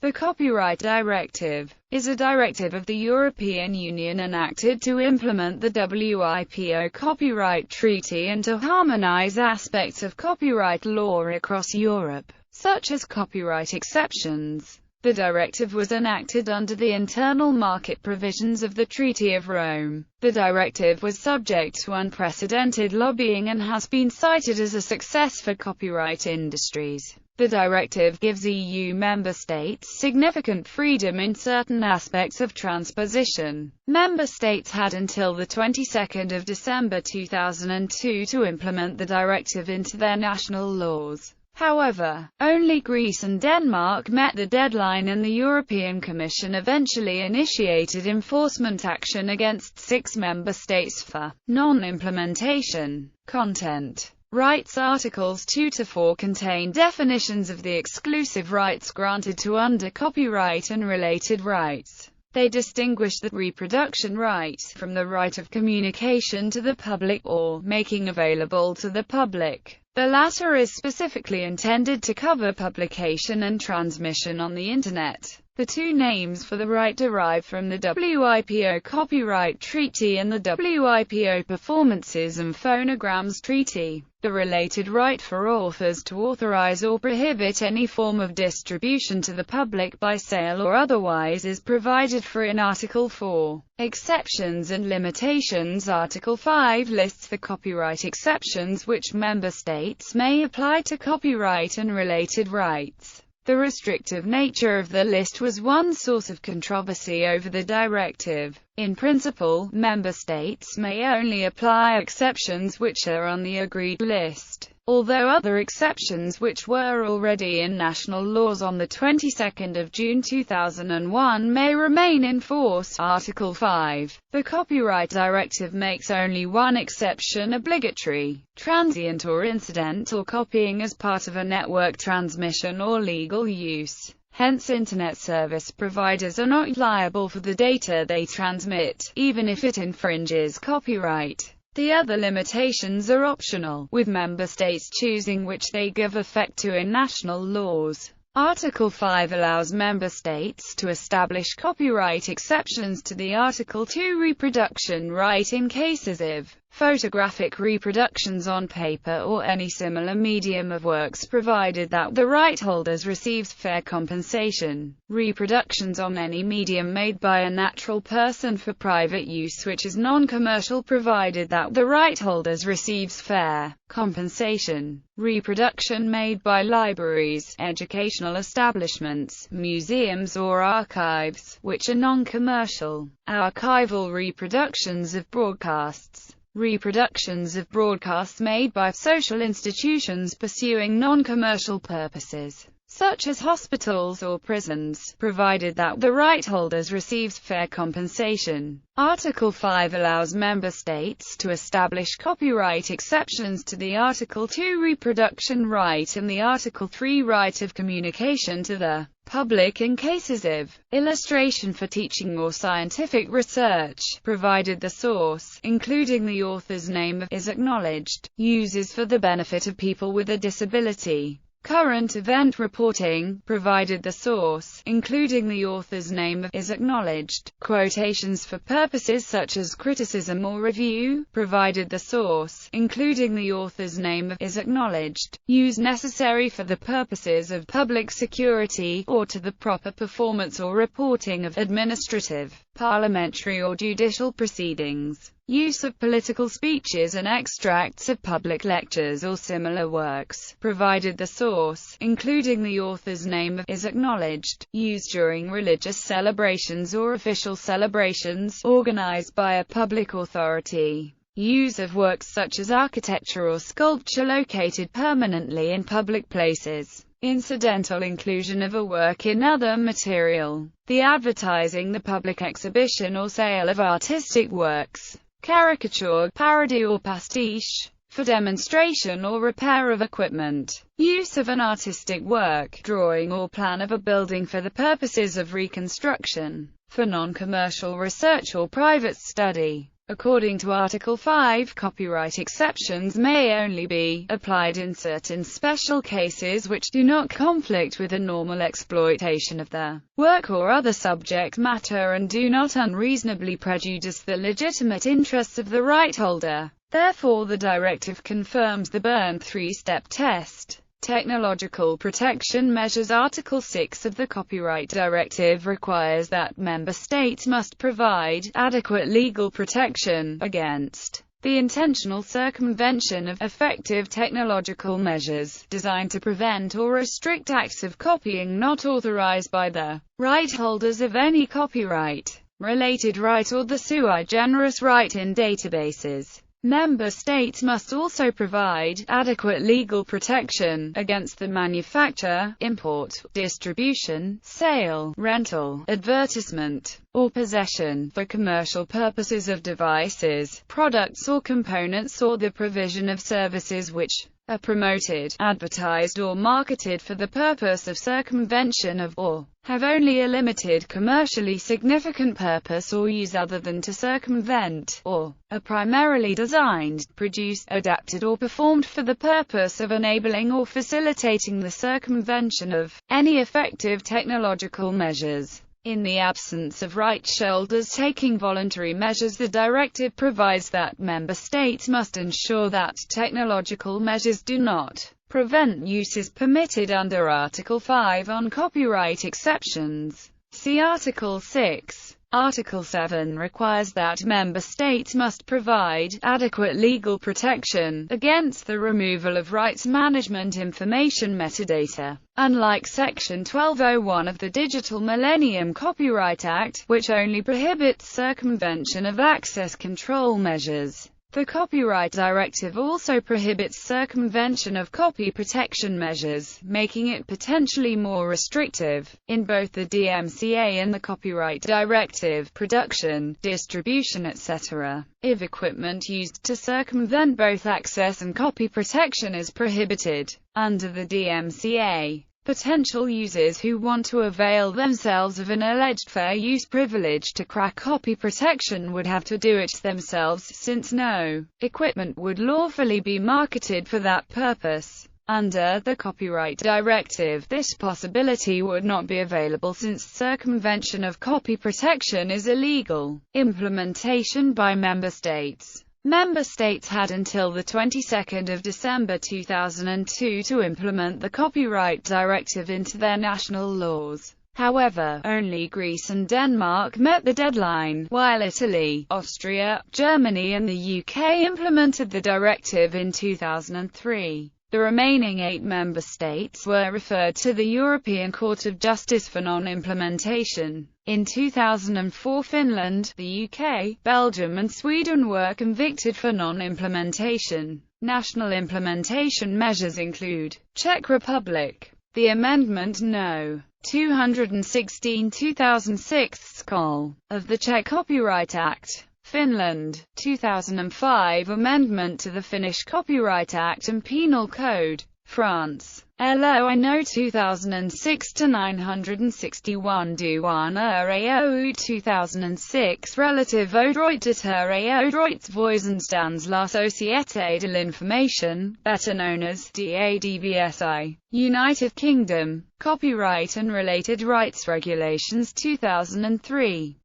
The Copyright Directive is a directive of the European Union enacted to implement the WIPO Copyright Treaty and to harmonize aspects of copyright law across Europe, such as copyright exceptions. The directive was enacted under the internal market provisions of the Treaty of Rome. The directive was subject to unprecedented lobbying and has been cited as a success for copyright industries. The directive gives EU member states significant freedom in certain aspects of transposition. Member states had until the 22nd of December 2002 to implement the directive into their national laws. However, only Greece and Denmark met the deadline, and the European Commission eventually initiated enforcement action against 6 member states for non-implementation. Content rights. Articles 2 to 4 contain definitions of the exclusive rights granted to under copyright and related rights. They distinguish the reproduction right from the right of communication to the public or making available to the public. The latter is specifically intended to cover publication and transmission on the Internet. The two names for the right derive from the WIPO Copyright Treaty and the WIPO Performances and Phonograms Treaty. The related right for authors to authorize or prohibit any form of distribution to the public by sale or otherwise is provided for in Article 4. Exceptions and limitations. Article 5 lists the copyright exceptions which member states may apply to copyright and related rights. The restrictive nature of the list was one source of controversy over the directive. In principle, member states may only apply exceptions which are on the agreed list, although other exceptions which were already in national laws on the 22nd of June 2001 may remain in force. Article 5. The Copyright Directive makes only one exception obligatory: transient or incidental copying as part of a network transmission or legal use. Hence, Internet service providers are not liable for the data they transmit, even if it infringes copyright. The other limitations are optional, with member states choosing which they give effect to in national laws. Article 5 allows member states to establish copyright exceptions to the Article 2 reproduction right in cases of photographic reproductions on paper or any similar medium of works, provided that the right holders receives fair compensation. Reproductions on any medium made by a natural person for private use which is non-commercial, provided that the right holders receives fair compensation. Reproduction made by libraries, educational establishments, museums or archives, which are non-commercial. Archival reproductions of broadcasts. Reproductions of broadcasts made by social institutions pursuing non-commercial purposes, such as hospitals or prisons, provided that the right holders receives fair compensation. Article 5 allows member states to establish copyright exceptions to the Article 2 reproduction right and the Article 3 right of communication to the public in cases of illustration for teaching or scientific research, provided the source, including the author's name, is acknowledged. Uses for the benefit of people with a disability. Current event reporting, provided the source, including the author's name, is acknowledged. Quotations for purposes such as criticism or review, provided the source, including the author's name, is acknowledged. Use necessary for the purposes of public security, or to the proper performance or reporting of administrative, parliamentary or judicial proceedings. Use of political speeches and extracts of public lectures or similar works, provided the source, including the author's name, is acknowledged. Use during religious celebrations or official celebrations, organized by a public authority. Use of works such as architecture or sculpture located permanently in public places. Incidental inclusion of a work in other material. The advertising the public exhibition or sale of artistic works. Caricature, parody or pastiche, for demonstration or repair of equipment. Use of an artistic work, drawing or plan of a building for the purposes of reconstruction, for non-commercial research or private study. According to Article 5, copyright exceptions may only be applied in certain special cases which do not conflict with the normal exploitation of the work or other subject matter and do not unreasonably prejudice the legitimate interests of the right holder. Therefore, the directive confirms the Berne three-step test. Technological protection measures. Article 6 of the Copyright Directive requires that member states must provide adequate legal protection against the intentional circumvention of effective technological measures designed to prevent or restrict acts of copying not authorized by the right holders of any copyright-related right or the sui generis right in databases. Member states must also provide adequate legal protection against the manufacture, import, distribution, sale, rental, advertisement, or possession, for commercial purposes of devices, products or components or the provision of services which are promoted, advertised or marketed for the purpose of circumvention of, or have only a limited commercially significant purpose or use other than to circumvent, or are primarily designed, produced, adapted or performed for the purpose of enabling or facilitating the circumvention of any effective technological measures. In the absence of right holders taking voluntary measures, the directive provides that member states must ensure that technological measures do not prevent uses permitted under Article 5 on copyright exceptions. See Article 6. Article 7 requires that member states must provide adequate legal protection against the removal of rights management information metadata. Unlike Section 1201 of the Digital Millennium Copyright Act, which only prohibits circumvention of access control measures, the Copyright Directive also prohibits circumvention of copy protection measures, making it potentially more restrictive. In both the DMCA and the Copyright Directive, production, distribution, etc., if equipment used to circumvent both access and copy protection is prohibited. Under the DMCA, potential users who want to avail themselves of an alleged fair use privilege to crack copy protection would have to do it themselves, since no equipment would lawfully be marketed for that purpose. Under the Copyright Directive, this possibility would not be available since circumvention of copy protection is illegal. Implementation by member states. Member states had until the 22nd of December 2002 to implement the Copyright Directive into their national laws. However, only Greece and Denmark met the deadline, while Italy, Austria, Germany and the UK implemented the directive in 2003. The remaining 8 member states were referred to the European Court of Justice for non-implementation. In 2004, Finland, the UK, Belgium and Sweden were convicted for non-implementation. National implementation measures include Czech Republic. The Amendment No. 216/2006 Col. of the Czech Copyright Act. Finland, 2005 Amendment to the Finnish Copyright Act and Penal Code. France, LOI No 2006-961 Douane 2006 Relative aux droits d'auteur et aux droits voisins dans la société de l'information, better known as DADVSI. United Kingdom, Copyright and Related Rights Regulations 2003.